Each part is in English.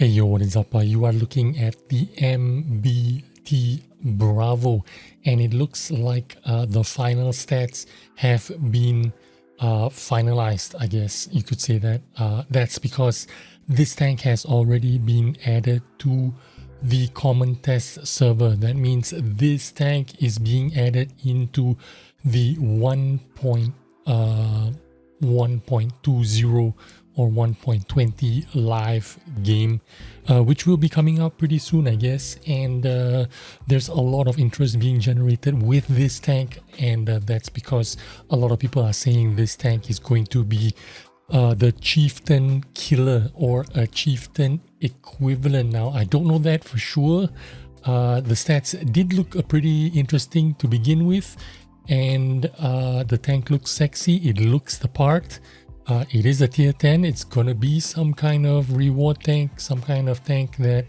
Hey yo, what is up? You are looking at the MBT Bravo, and it looks like the final stats have been finalized. I guess you could say that. That's because this tank has already been added to the common test server. That means this tank is being added into the 1.20 or 1.20 live game, which will be coming out pretty soon, I guess. And there's a lot of interest being generated with this tank, and that's because a lot of people are saying this tank is going to be the chieftain killer or a chieftain equivalent. Now, I don't know that for sure. The stats did look pretty interesting to begin with, and the tank looks sexy. It looks the part. It is a tier 10. It's gonna be some kind of reward tank, some kind of tank that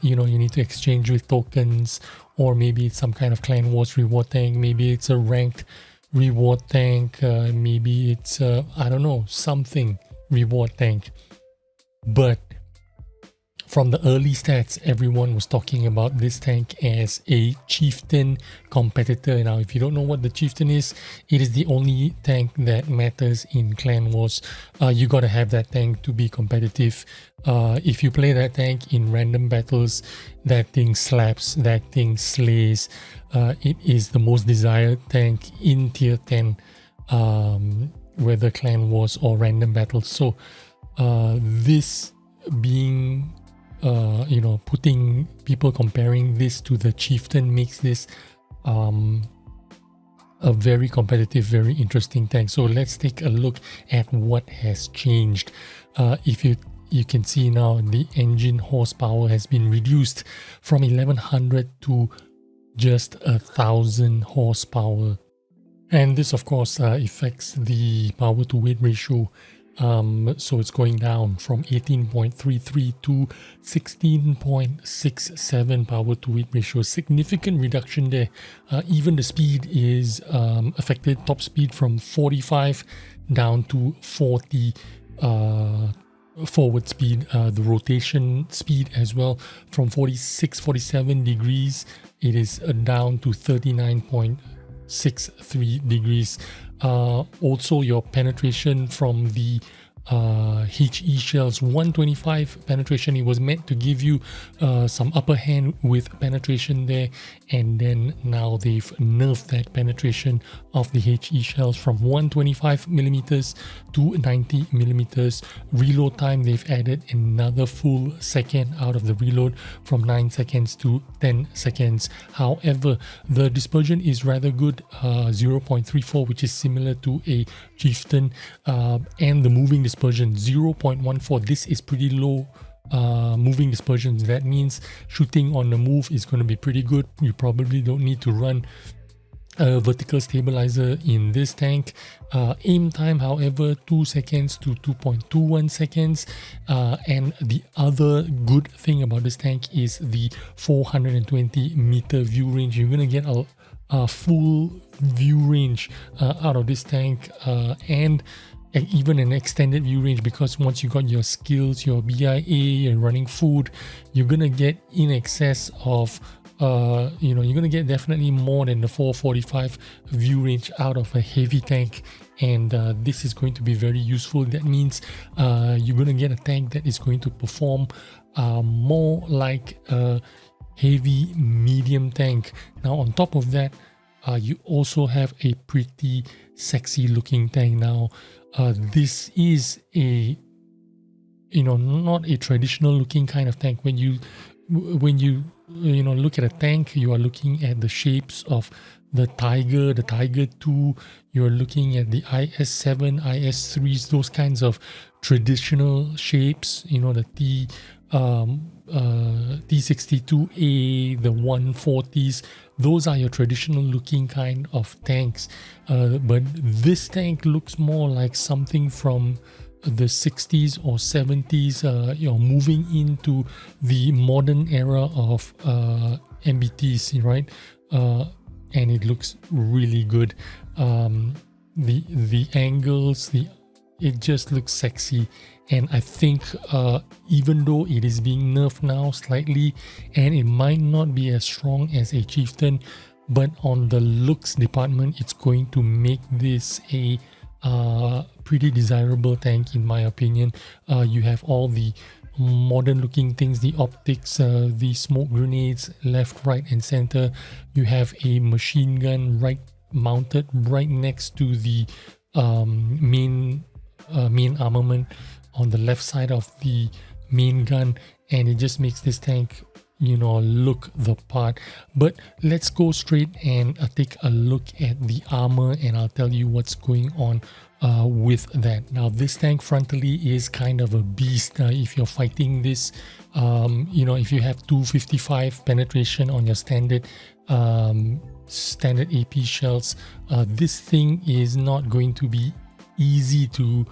you need to exchange with tokens, or maybe it's some kind of clan wars reward tank. Maybe it's a ranked reward tank. Maybe it's I don't know, something reward tank. But from the early stats, everyone was talking about this tank as a chieftain competitor. Now, if you don't know what the chieftain is, it is the only tank that matters in clan wars. You gotta have that tank to be competitive. If you play that tank in random battles, that thing slaps, that thing slays. It is the most desired tank in tier 10, whether clan wars or random battles. So this being putting people comparing this to the chieftain makes this a very competitive, very interesting tank. So let's take a look at what has changed. If you can see now, the engine horsepower has been reduced from 1100 to just 1000 horsepower, and this of course affects the power to weight ratio. So it's going down from 18.33 to 16.67 power to weight ratio. Significant reduction there. Even the speed is affected. Top speed from 45 down to 40. Forward speed, the rotation speed as well, from 47 degrees, it is down to 39.63 degrees. Also, your penetration from the HE shells, 125 penetration. It was meant to give you some upper hand with penetration there, and then now they've nerfed that penetration of the HE shells from 125 millimeters to 90 millimeters. Reload time, they've added another full second out of the reload, from 9 seconds to 10 seconds. However, the dispersion is rather good, 0.34, which is similar to a chieftain, and the moving dispersion 0.14. This is pretty low moving dispersion. That means shooting on the move is going to be pretty good. You probably don't need to run a vertical stabilizer in this tank. Aim time, however, 2 seconds to 2.21 seconds. And the other good thing about this tank is the 420 meter view range. You're going to get a full view range out of this tank, and even an extended view range, because once you got your skills, your BIA, and running food, you're gonna get in excess of you're gonna get definitely more than the 445 view range out of a heavy tank, and this is going to be very useful. That means you're gonna get a tank that is going to perform more like a heavy medium tank. Now, on top of that, you also have a pretty sexy looking tank. Now, this is a not a traditional looking kind of tank. When you look at a tank, you are looking at the shapes of the Tiger 2. You're looking at the IS-7, IS-3s, those kinds of traditional shapes. The T62A, the 140s. Those are your traditional looking kind of tanks. But this tank looks more like something from the 60s or 70s, moving into the modern era of MBTs, right? And it looks really good. The angles, it just looks sexy, And I think even though it is being nerfed now slightly, and it might not be as strong as a Chieftain, but on the looks department, it's going to make this a pretty desirable tank in my opinion. You have all the modern looking things, the optics, the smoke grenades left, right and center. You have a machine gun mounted right next to the main armament on the left side of the main gun, and it just makes this tank, you know, look the part. But let's go straight and take a look at the armor, and I'll tell you what's going on with that. Now this tank frontally is kind of a beast. If you're fighting this, you know, if you have 255 penetration on your standard AP shells, this thing is not going to be easy to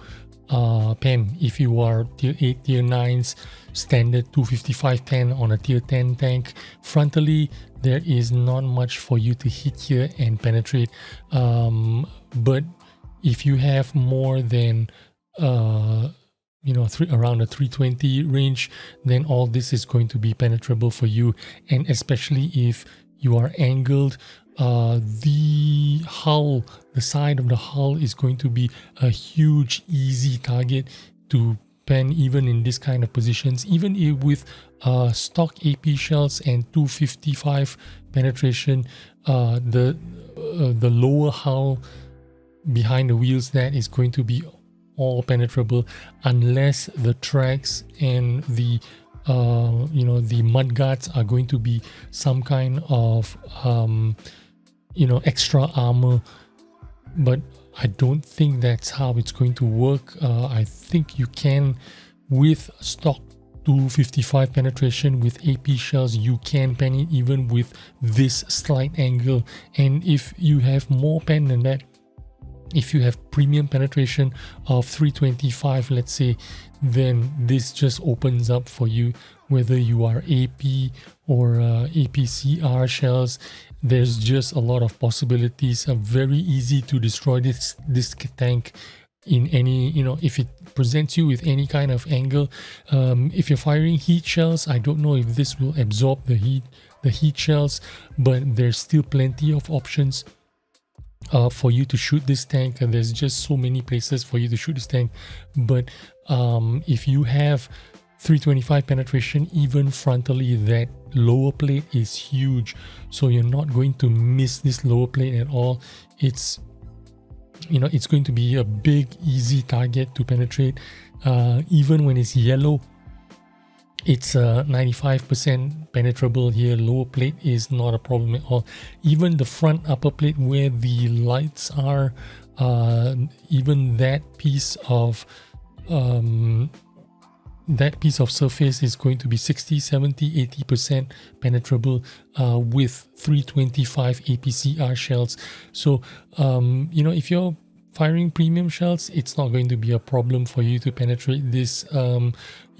pen. If you are tier 8, tier 9s, standard 255 pen on a tier 10 tank, frontally there is not much for you to hit here and penetrate. But if you have more than you know, around a 320 range, then all this is going to be penetrable for you. And especially if you are angled, the hull, the side of the hull is going to be a huge easy target to pen even in this kind of positions. Even if with stock AP shells and 255 penetration, the lower hull behind the wheels, that is going to be all penetrable, unless the tracks and the you know, the mud guards are going to be some kind of you know, extra armor. But I don't think that's how it's going to work. I think you can, with stock 255 penetration with AP shells, you can pen it even with this slight angle. And if you have more pen than that, if you have premium penetration of 325, let's say, then this just opens up for you, whether you are AP or APCR shells. There's just a lot of possibilities. Very easy to destroy this tank in any, you know, if it presents you with any kind of angle. If you're firing heat shells, I don't know if this will absorb the heat shells, but there's still plenty of options for you to shoot this tank. And there's just so many places for you to shoot this tank. But if you have 325 penetration, even frontally, that lower plate is huge, so you're not going to miss this lower plate at all. It's, you know, it's going to be a big easy target to penetrate. Even when it's yellow, it's 95% penetrable here. Lower plate is not a problem at all. Even the front upper plate where the lights are, even that piece of surface is going to be 60, 70, 80% penetrable with 325 APCR shells. So you know, if you're firing premium shells, it's not going to be a problem for you to penetrate this.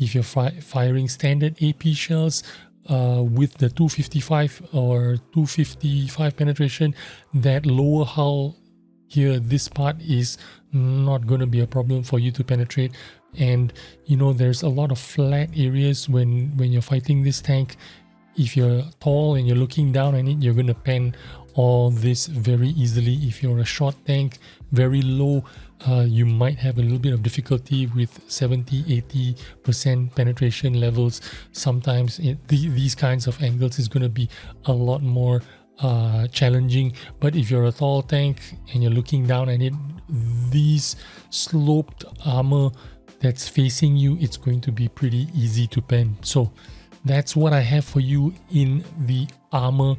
If you're firing standard AP shells with the 255 or 255 penetration, that lower hull here, this part is not going to be a problem for you to penetrate. And you know, there's a lot of flat areas when you're fighting this tank. If you're tall and you're looking down on it, you're going to pen all this very easily. If you're a short tank, very low, you might have a little bit of difficulty with 70-80% penetration levels. Sometimes these kinds of angles is going to be a lot more challenging. But if you're a tall tank and you're looking down at it, these sloped armor that's facing you, it's going to be pretty easy to pen. So that's what I have for you in the armor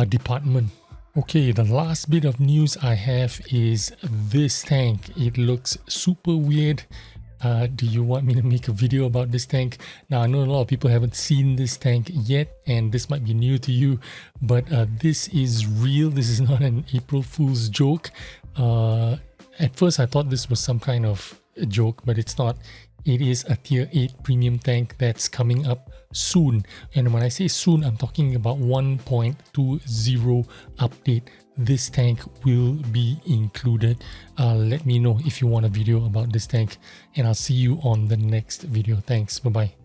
department. Okay, the last bit of news I have is this tank. It looks super weird. Do you want me to make a video about this tank? Now, I know a lot of people haven't seen this tank yet, and this might be new to you, but this is real. This is not an April Fool's joke. At first, I thought this was some kind of a joke, but it's not. it is a tier 8 premium tank that's coming up soon. And when I say soon, I'm talking about 1.20 update. This tank will be included. Let me know if you want a video about this tank, and I'll see you on the next video. Thanks. Bye bye.